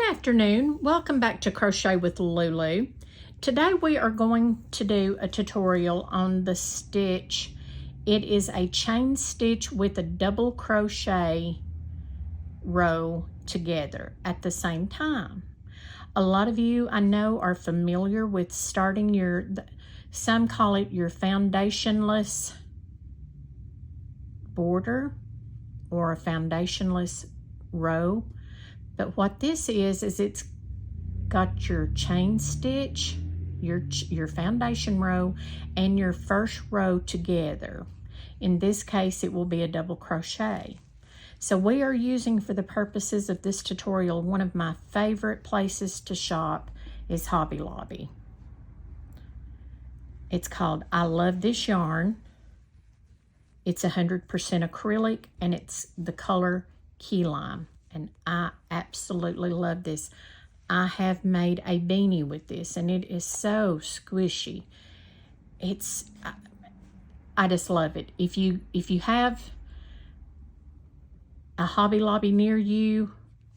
Good afternoon. Welcome back to Crochet with Lulu. Today we are going to do a tutorial on the stitch. It is a chain stitch with a double crochet row together at the same time. A lot of you I know are familiar with starting some call it your foundationless border or a foundationless row. But what this is it's got your chain stitch, your foundation row, and your first row together. In this case, it will be a double crochet. So we are using, for the purposes of this tutorial, one of my favorite places to shop is Hobby Lobby. It's called I Love This Yarn. It's 100% acrylic, and it's the color key lime. And I absolutely love this. I have made a beanie with this, and it is so squishy. I just love it. If you have a Hobby Lobby near you,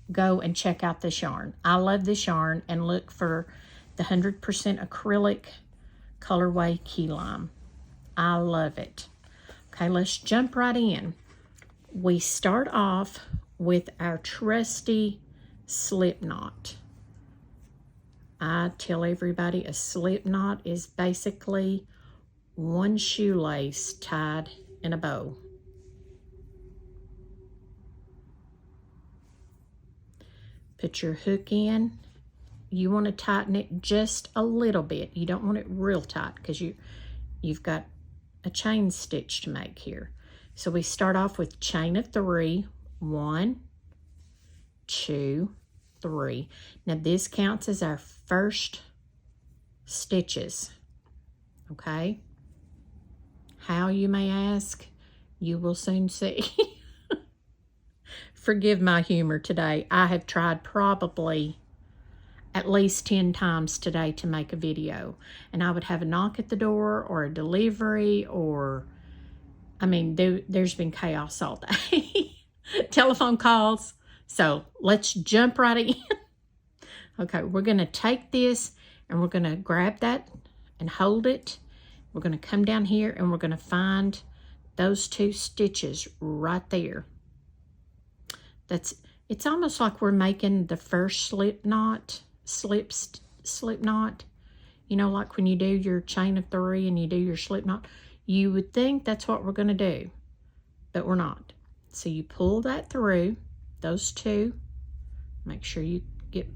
go and check out this yarn. I love this yarn, and look for the 100% acrylic colorway key lime. I love it. Okay, let's jump right in. We start off with our trusty slip knot. I tell everybody a slip knot is basically one shoelace tied in a bow. Put your hook in. You want to tighten it just a little bit. You don't want it real tight because you've got a chain stitch to make here. So we start off with chain of 3. 1, 2, 3. Now this counts as our first stitches. Okay? How, you may ask? You will soon see. Forgive my humor today. I have tried probably at least 10 times today to make a video. And I would have a knock at the door or a delivery or, I mean, there's been chaos all day. Telephone calls. So let's jump right in. Okay, we're going to take this and we're going to grab that and hold it. We're going to come down here and we're going to find those 2 stitches right there. It's almost like we're making the first slip knot. You know, like when you do your chain of 3 and you do your slip knot. You would think that's what we're going to do, but we're not. So you pull that through, those 2. Make sure you get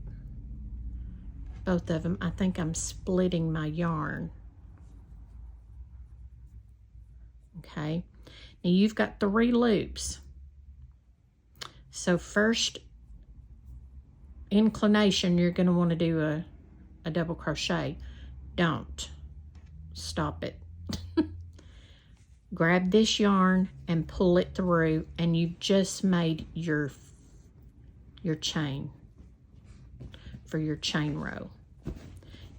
both of them. I think I'm splitting my yarn. Okay. Now you've got 3 loops. So first inclination, you're going to want to do a double crochet. Don't. Stop it. Grab this yarn and pull it through, and you've just made your chain for your chain row.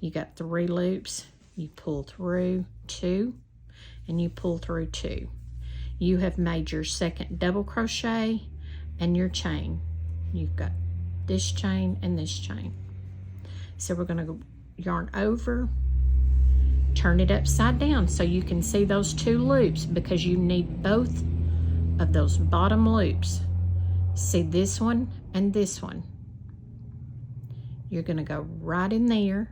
You got 3 loops. You pull through 2, and you pull through 2. You have made your second double crochet and your chain. You've got this chain and this chain. So we're going to go yarn over, turn it upside down so you can see those 2 loops, because you need both of those bottom loops. See this one and this one. You're going to go right in there.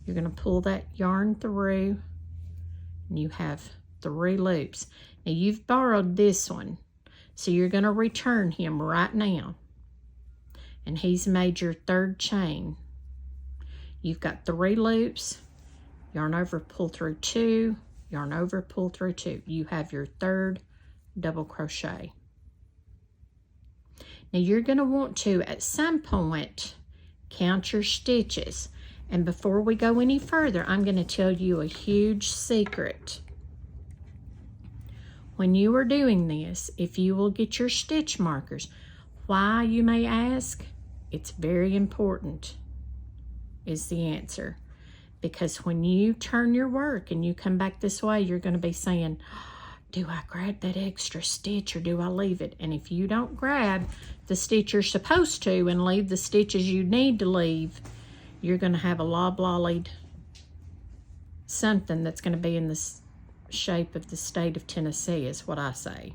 You're going to pull that yarn through, and you have 3 loops. Now you've borrowed this one, so you're going to return him right now. And he's made your 3rd chain. You've got 3 loops, yarn over, pull through 2, yarn over, pull through 2. You have your 3rd double crochet. Now you're going to want to, at some point, count your stitches. And before we go any further, I'm going to tell you a huge secret. When you are doing this, if you will get your stitch markers, why, you may ask? It's very important, is the answer. Because when you turn your work and you come back this way, you're going to be saying, do I grab that extra stitch or do I leave it? And if you don't grab the stitch you're supposed to and leave the stitches you need to leave, you're going to have a loblollied something that's going to be in the shape of the state of Tennessee, is what I say.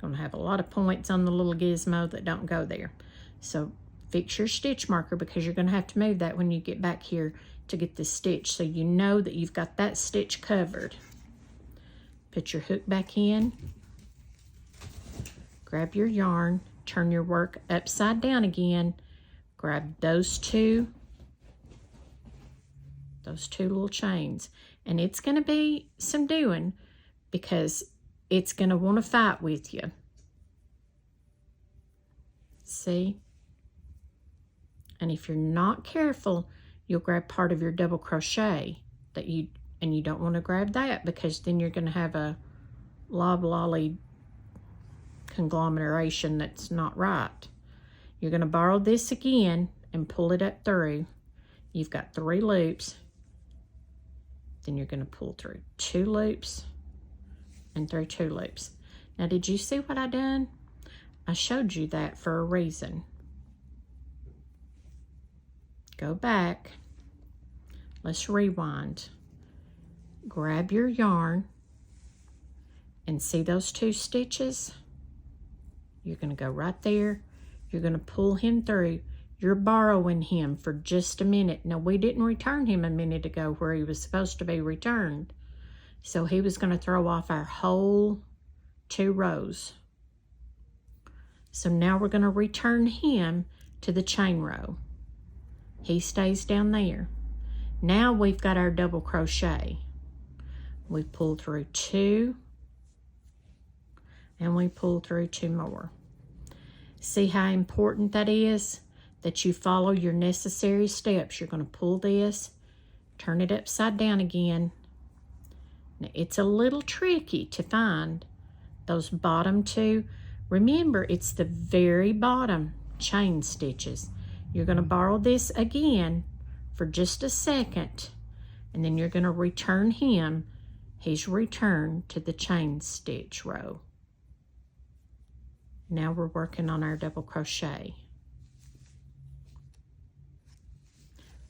Going to have a lot of points on the little gizmo that don't go there. So fix your stitch marker, because you're going to have to move that when you get back here to get this stitch, so you know that you've got that stitch covered. Put your hook back in, grab your yarn, turn your work upside down again, grab those two little chains, and it's going to be some doing, because it's going to want to fight with you. See? And if you're not careful, you'll grab part of your double crochet and you don't want to grab that, because then you're going to have a loblolly conglomeration that's not right. You're going to borrow this again and pull it up through. You've got 3 loops. Then you're going to pull through 2 loops and through 2 loops. Now, did you see what I done? I showed you that for a reason. Go back. Let's rewind. Grab your yarn and see those 2 stitches? You're going to go right there. You're going to pull him through. You're borrowing him for just a minute. Now, we didn't return him a minute ago where he was supposed to be returned. So he was going to throw off our whole 2 rows. So now we're going to return him to the chain row. He stays down there. Now we've got our double crochet. We pull through 2 and we pull through 2 more. See how important that is? That you follow your necessary steps. You're going to pull this, turn it upside down again. Now, it's a little tricky to find those bottom 2. Remember, it's the very bottom chain stitches. You're going to borrow this again for just a second, and then you're going to return him. He's returned to the chain stitch row. Now we're working on our double crochet.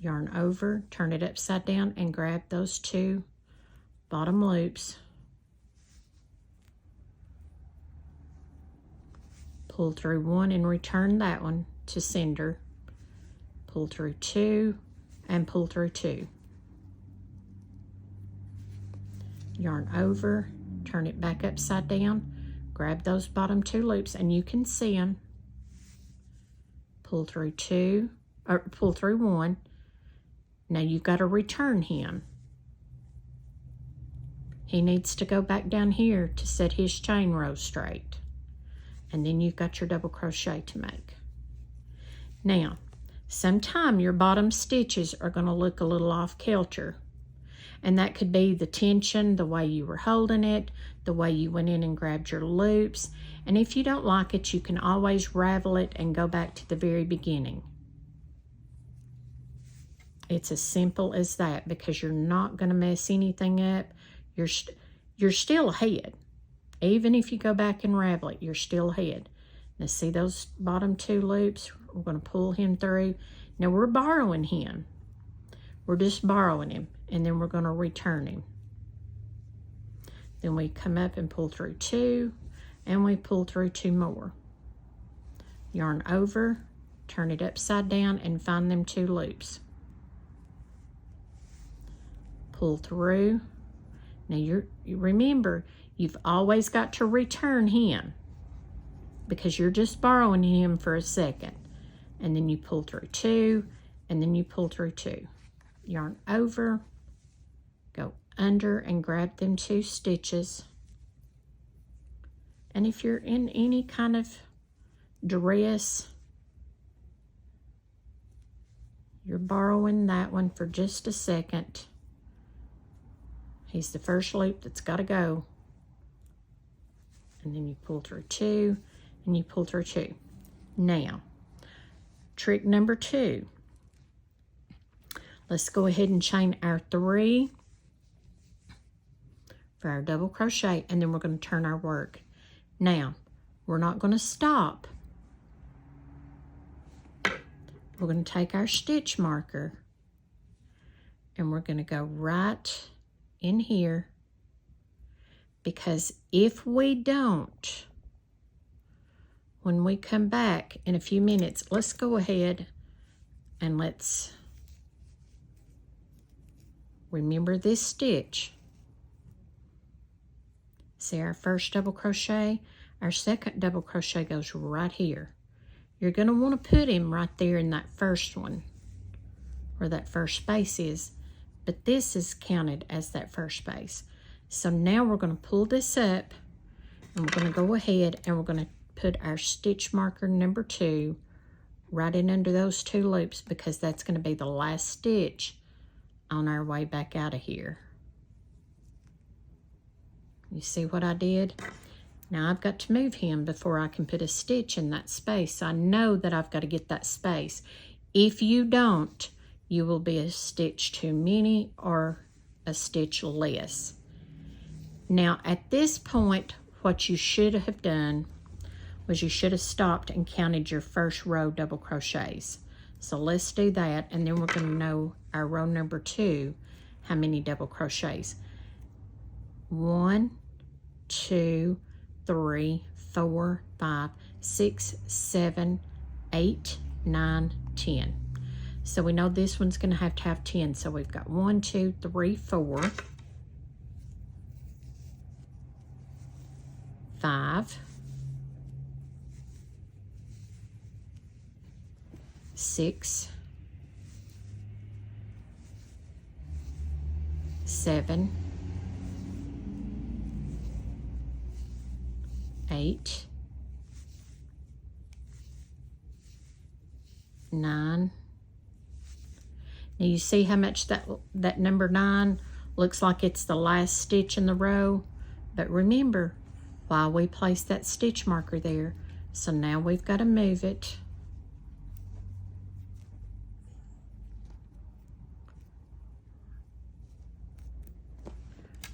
Yarn over, turn it upside down, and grab those 2 bottom loops. Pull through 1 and return that one to sender. Pull through 2 and pull through 2. Yarn over, turn it back upside down, grab those bottom 2 loops, and you can see them. Pull through 2, or pull through 1. Now you've got to return him. He needs to go back down here to set his chain row straight. And then you've got your double crochet to make. Now, sometime your bottom stitches are going to look a little off kilter. And that could be the tension, the way you were holding it, the way you went in and grabbed your loops. And if you don't like it, you can always ravel it and go back to the very beginning. It's as simple as that, because you're not going to mess anything up. You're still ahead. Even if you go back and ravel it, you're still ahead. Now see those bottom 2 loops? We're going to pull him through. Now we're borrowing him. We're just borrowing him, and then we're going to return him. Then we come up and pull through 2, and we pull through 2 more. Yarn over, turn it upside down, and find them 2 loops. Pull through. Now you remember, you've always got to return him, because you're just borrowing him for a second. And then you pull through 2, and then you pull through 2. Yarn over, go under and grab them 2 stitches. And if you're in any kind of dress, you're borrowing that one for just a second. He's the first loop that's got to go. And then you pull through 2, and you pull through 2. Now, trick number 2. Let's go ahead and chain our 3 for our double crochet, and then we're going to turn our work. Now, we're not going to stop. We're going to take our stitch marker and we're going to go right in here, because if we don't, when we come back in a few minutes, let's go ahead and let's remember this stitch. See our first double crochet? Our second double crochet goes right here. You're going to want to put him right there in that first one, where that first space is, but this is counted as that first space. So now we're going to pull this up, and we're going to go ahead and we're going to put our stitch marker number 2 right in under those 2 loops, because that's going to be the last stitch on our way back out of here. You see what I did? Now I've got to move him before I can put a stitch in that space. I know that I've got to get that space. If you don't, you will be a stitch too many or a stitch less. Now at this point, what you should have done was you should have stopped and counted your first row double crochets. So let's do that, and then we're going to know our row number 2, how many double crochets. 1, 2, 3, 4, 5, 6, 7, 8, 9, 10. So we know this one's going to have 10. So we've got 1, 2, 3, 4, 5, 6, 7, 8, 9. Now you see how much that number 9 looks like it's the last stitch in the row, but remember why we placed that stitch marker there. So now we've got to move it.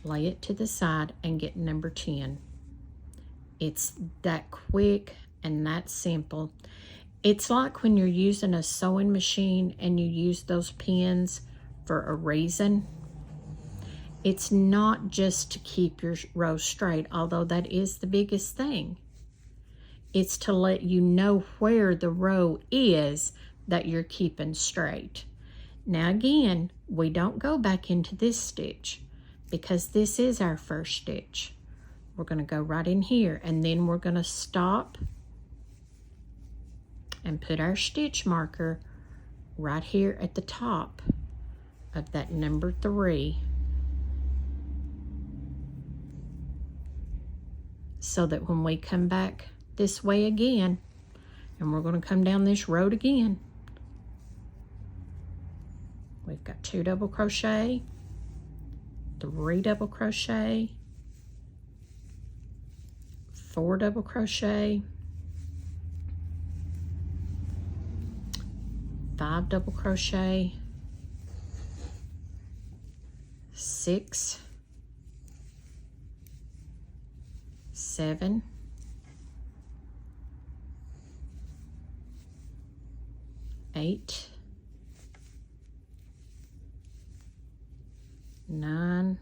Lay it to the side and get number 10. It's that quick and that simple. It's like when you're using a sewing machine and you use those pins for a reason. It's not just to keep your row straight, although that is the biggest thing. It's to let you know where the row is that you're keeping straight. Now again, we don't go back into this stitch because this is our first stitch. We're going to go right in here, and then we're going to stop and put our stitch marker right here at the top of that number 3, so that when we come back this way again, and we're going to come down this road again, we've got 2 double crochet, 3 double crochet, 4 double crochet, 5 double crochet, 6, 7, 8, 9,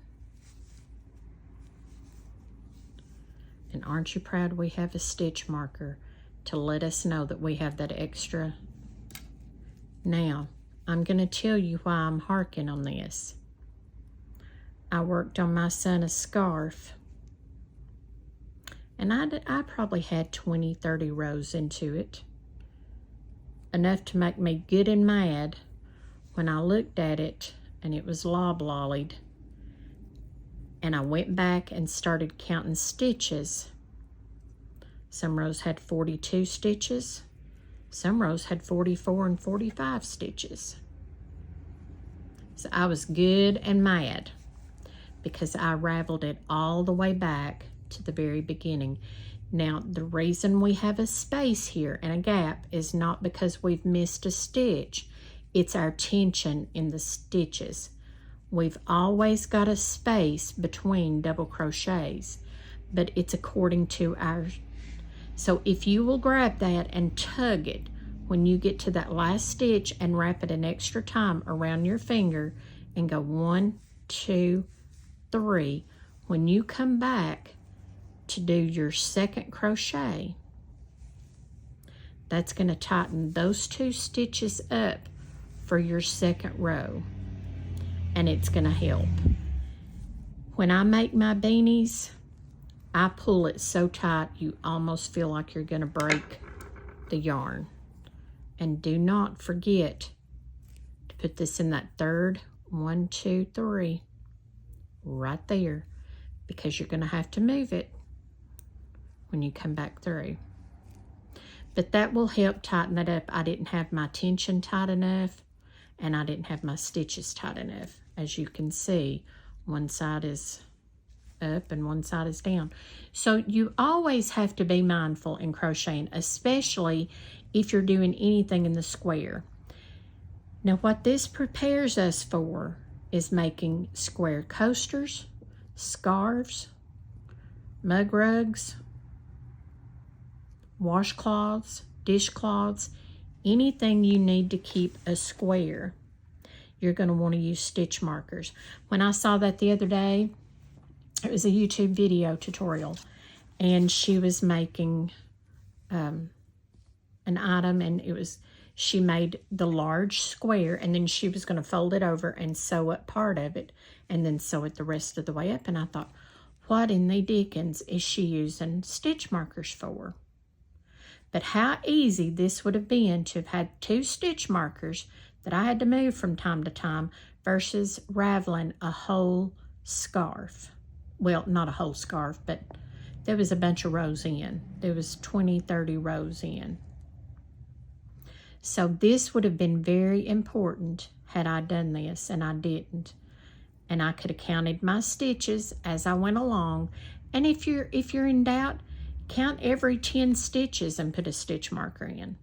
and aren't you proud we have a stitch marker to let us know that we have that extra. Now, I'm going to tell you why I'm harking on this. I worked on my son a scarf, and I probably had 20, 30 rows into it. Enough to make me good and mad when I looked at it and it was loblollied. And I went back and started counting stitches. Some rows had 42 stitches. Some rows had 44 and 45 stitches. So I was good and mad because I raveled it all the way back to the very beginning. Now, the reason we have a space here and a gap is not because we've missed a stitch. It's our tension in the stitches. We've always got a space between double crochets, but it's according to our, so if you will grab that and tug it when you get to that last stitch and wrap it an extra time around your finger and go 1, 2, 3, when you come back to do your second crochet, that's going to tighten those 2 stitches up for your second row, and it's going to help. When I make my beanies, I pull it so tight you almost feel like you're going to break the yarn. And do not forget to put this in that third 1, 2, 3 right there, because you're going to have to move it when you come back through. But that will help tighten it up. I didn't have my tension tight enough, and I didn't have my stitches tight enough. As you can see, one side is up and one side is down. So you always have to be mindful in crocheting, especially if you're doing anything in the square. Now what this prepares us for is making square coasters, scarves, mug rugs, washcloths, dishcloths, anything you need to keep a square. You're going to want to use stitch markers. When I saw that the other day, it was a YouTube video tutorial, and she was making an item, and she made the large square, and then she was going to fold it over and sew up part of it, and then sew it the rest of the way up. And I thought, what in the dickens is she using stitch markers for? But how easy this would have been to have had 2 stitch markers that I had to move from time to time versus raveling a whole scarf. Well, not a whole scarf, but there was a bunch of rows in. There was 20, 30 rows in. So this would have been very important had I done this, and I didn't. And I could have counted my stitches as I went along. And if you're in doubt, count every 10 stitches and put a stitch marker in.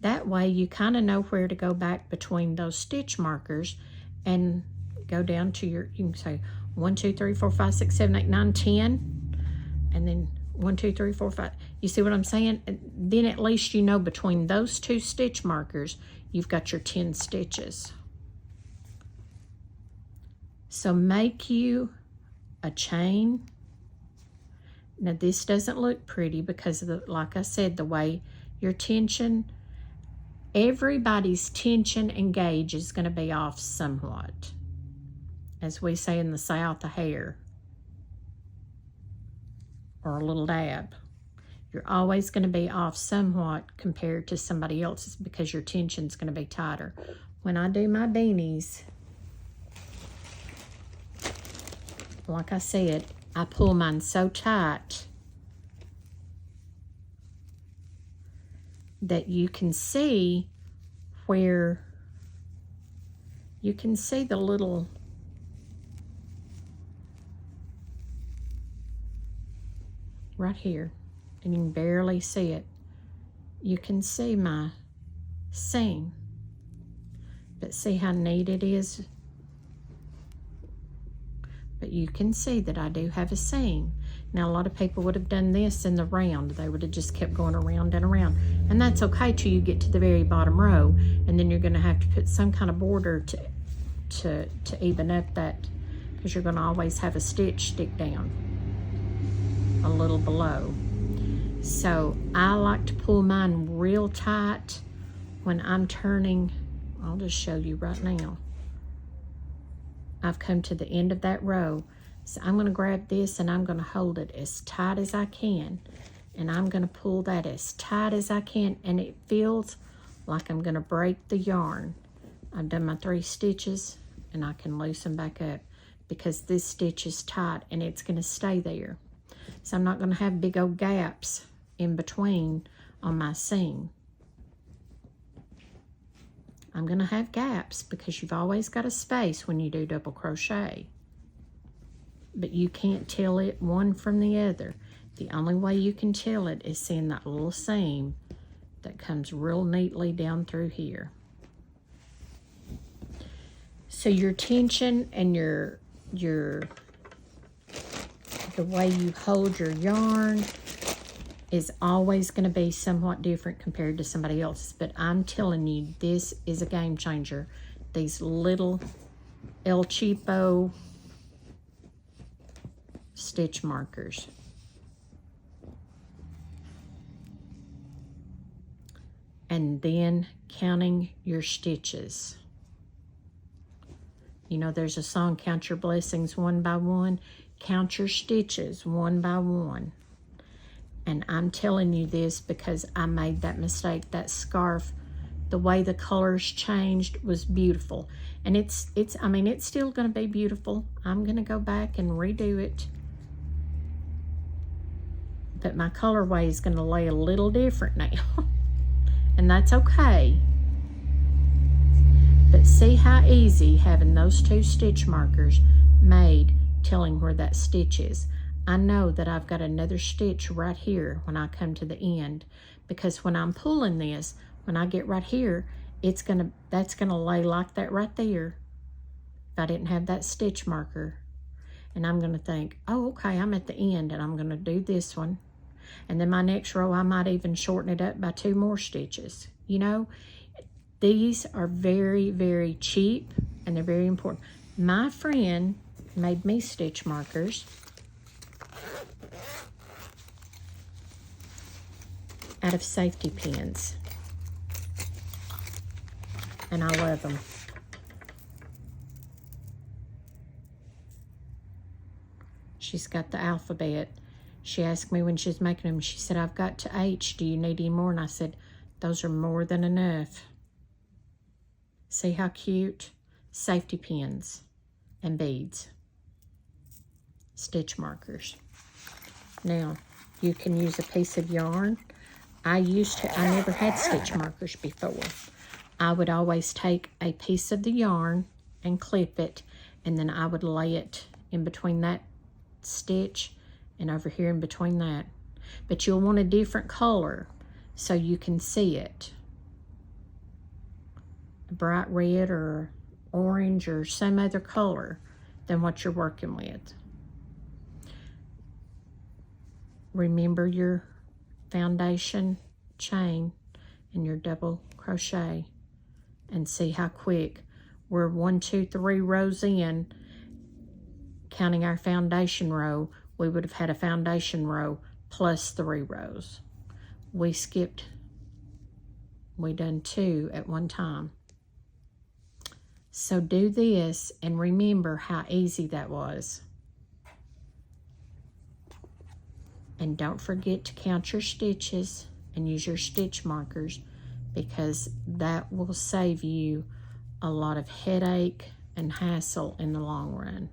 That way you kind of know where to go back between those stitch markers and go down to you can say 1, 2, 3, 4, 5, 6, 7, 8, 9, 10, and then 1, 2, 3, 4, 5. You see what I'm saying? And then at least you know between those 2 stitch markers, you've got your 10 stitches. So make you a chain. Now this doesn't look pretty because of the, like I said, the way your tension, everybody's tension and gauge is going to be off somewhat. As we say in the South, a hair or a little dab. You're always going to be off somewhat compared to somebody else's because your tension's going to be tighter. When I do my beanies, like I said, I pull mine so tight that you can see where you can see the little right here, and you can barely see it. You can see my seam, but see how neat it is? But you can see that I do have a seam. Now a lot of people would have done this in the round. They would have just kept going around and around, and that's okay till you get to the very bottom row, and then you're going to have to put some kind of border to even up that, because you're going to always have a stitch stick down a little below. So I like to pull mine real tight when I'm turning. I'll just show you right now. I've come to the end of that row. So I'm going to grab this and I'm going to hold it as tight as I can. And I'm going to pull that as tight as I can. And it feels like I'm going to break the yarn. I've done my 3 stitches and I can loosen back up because this stitch is tight and it's going to stay there. So I'm not going to have big old gaps in between on my seam. I'm going to have gaps because you've always got a space when you do double crochet. But you can't tell it one from the other. The only way you can tell it is seeing that little seam that comes real neatly down through here. So your tension and the way you hold your yarn is always going to be somewhat different compared to somebody else's. But I'm telling you, this is a game changer. These little El Cheapo stitch markers. And then counting your stitches. You know, there's a song, Count Your Blessings One by One. Count your stitches one by one. And I'm telling you this because I made that mistake. That scarf, the way the colors changed was beautiful. And it's still going to be beautiful. I'm going to go back and redo it. But my colorway is going to lay a little different now. And that's okay. But see how easy having those 2 stitch markers made telling where that stitch is. I know that I've got another stitch right here when I come to the end, because when I'm pulling this, when I get right here, that's gonna lay like that right there if I didn't have that stitch marker. And I'm gonna think, oh, okay, I'm at the end and I'm gonna do this one. And then my next row, I might even shorten it up by 2 more stitches. You know, these are very, very cheap and they're very important. My friend made me stitch markers out of safety pins. And I love them. She's got the alphabet. She asked me when she was making them, she said, I've got to H. Do you need any more? And I said, those are more than enough. See how cute? Safety pins and beads. Stitch markers. Now, you can use a piece of yarn. I never had stitch markers before. I would always take a piece of the yarn and clip it, and then I would lay it in between that stitch and over here in between that. But you'll want a different color so you can see it. A bright red or orange or some other color than what you're working with. Remember your foundation chain and your double crochet, and see how quick we're 1, 2, 3 rows in. Counting our foundation row, we would have had a foundation row plus 3 rows. We done 2 at one time. So do this and remember how easy that was. And don't forget to count your stitches and use your stitch markers, because that will save you a lot of headache and hassle in the long run.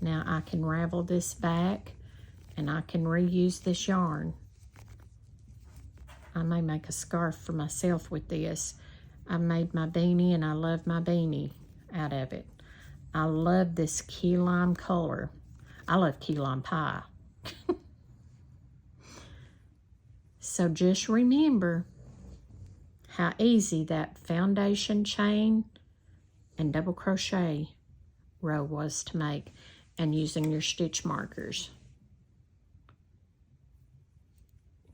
Now I can ravel this back and I can reuse this yarn. I may make a scarf for myself with this. I made my beanie and I love my beanie out of it. I love this key lime color. I love key lime pie. So just remember how easy that foundation chain and double crochet row was to make, and using your stitch markers.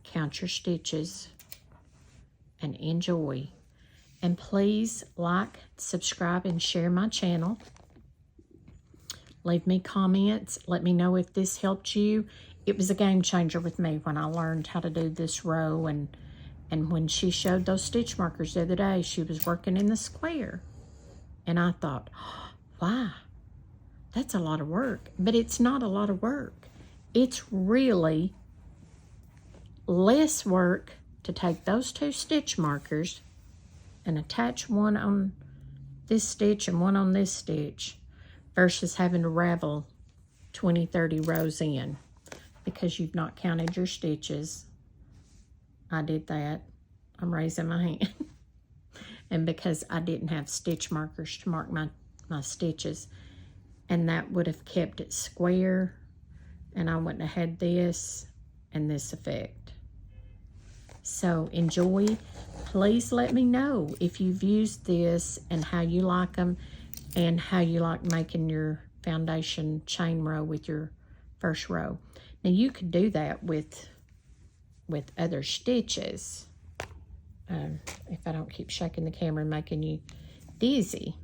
Count your stitches and enjoy. And please like, subscribe, and share my channel. Leave me comments. Let me know if this helped you. It was a game changer with me when I learned how to do this row. And when she showed those stitch markers the other day, she was working in the square. And I thought, oh, wow, that's a lot of work. But it's not a lot of work. It's really less work to take those 2 stitch markers and attach one on this stitch and one on this stitch versus having to ravel 20, 30 rows in because you've not counted your stitches. I did that. I'm raising my hand. And because I didn't have stitch markers to mark my stitches, and that would have kept it square, and I wouldn't have had this and this effect. So enjoy. please let me know if you've used this and how you like them and how you like making your foundation chain row with your first row. Now you could do that with other stitches. If I don't keep shaking the camera and making you dizzy,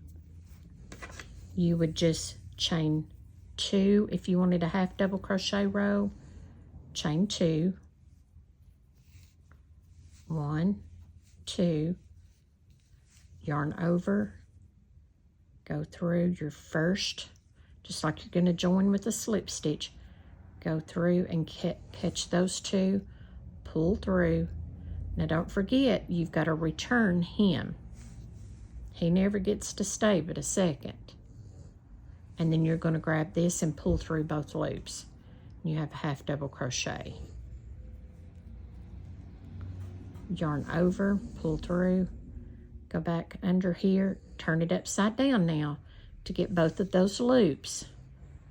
you would just chain 2. If you wanted a half double crochet row, chain 2, 1, 2, yarn over, go through your first, just like you're going to join with a slip stitch, go through and catch those 2, pull through. Now don't forget, you've got to return him. He never gets to stay but a second. And then you're going to grab this and pull through both loops. You have a half double crochet. Yarn over, pull through, go back under here, turn it upside down now to get both of those loops.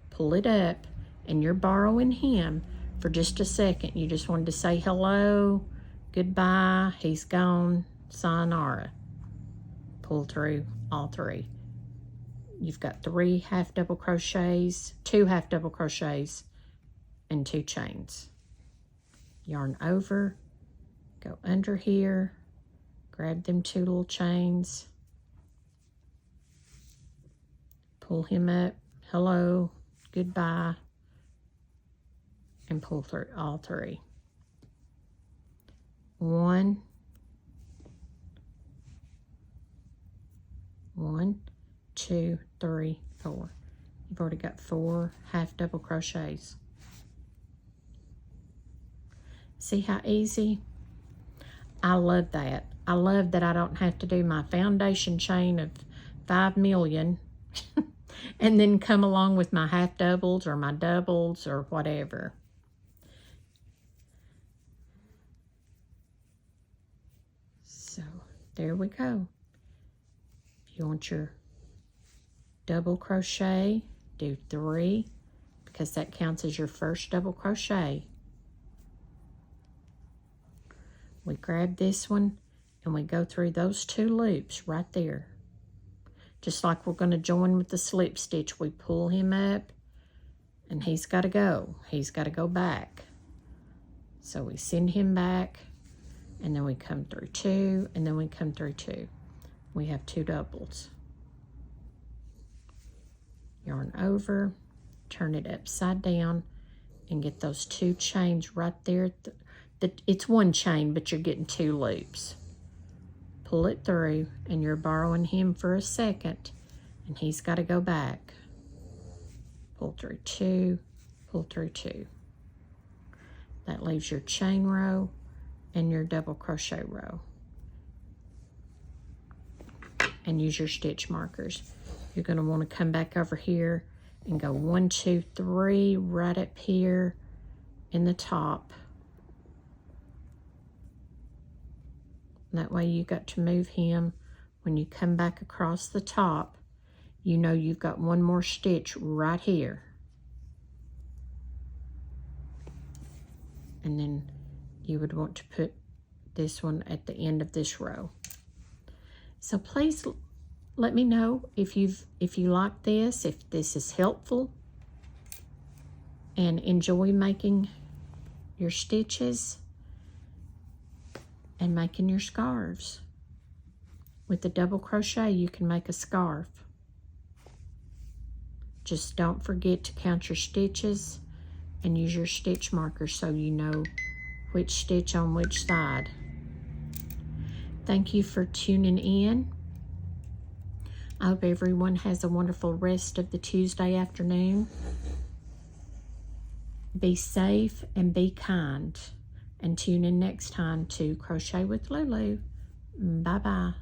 Pull it up, and you're borrowing him for just a second. You just wanted to say hello, goodbye, he's gone, sayonara. Pull through all 3. You've got 3 half double crochets, 2 half double crochets, and 2 chains. Yarn over, go under here, grab them 2 little chains, pull him up, hello, goodbye, and pull through all 3. 1, 2, 3, 4. You've already got 4 half double crochets. See how easy? I love that. I love that I don't have to do my foundation chain of 5 million and then come along with my half doubles or my doubles or whatever. So there we go. If you want your double crochet, do 3, because that counts as your first double crochet. We grab this one and we go through those 2 loops right there. Just like we're going to join with the slip stitch, we pull him up and he's got to go. He's got to go back. So we send him back, and then we come through 2, and then we come through 2. We have 2 doubles. Yarn over, turn it upside down, and get those 2 chains right there. It's 1 chain, but you're getting 2 loops. Pull it through, and you're borrowing him for a second, and he's got to go back. Pull through 2, pull through 2. That leaves your chain row and your double crochet row. And use your stitch markers. You're going to want to come back over here and go 1, 2, 3 right up here in the top. That way you got to move him. When you come back across the top, you know you've got 1 more stitch right here. And then you would want to put this one at the end of this row. So please let me know if you like this, if this is helpful, and enjoy making your stitches and making your scarves. With the double crochet, you can make a scarf. Just don't forget to count your stitches and use your stitch marker so you know which stitch on which side. Thank you for tuning in. I hope everyone has a wonderful rest of the Tuesday afternoon. Be safe and be kind. And tune in next time to Crochet with Lulu. Bye-bye.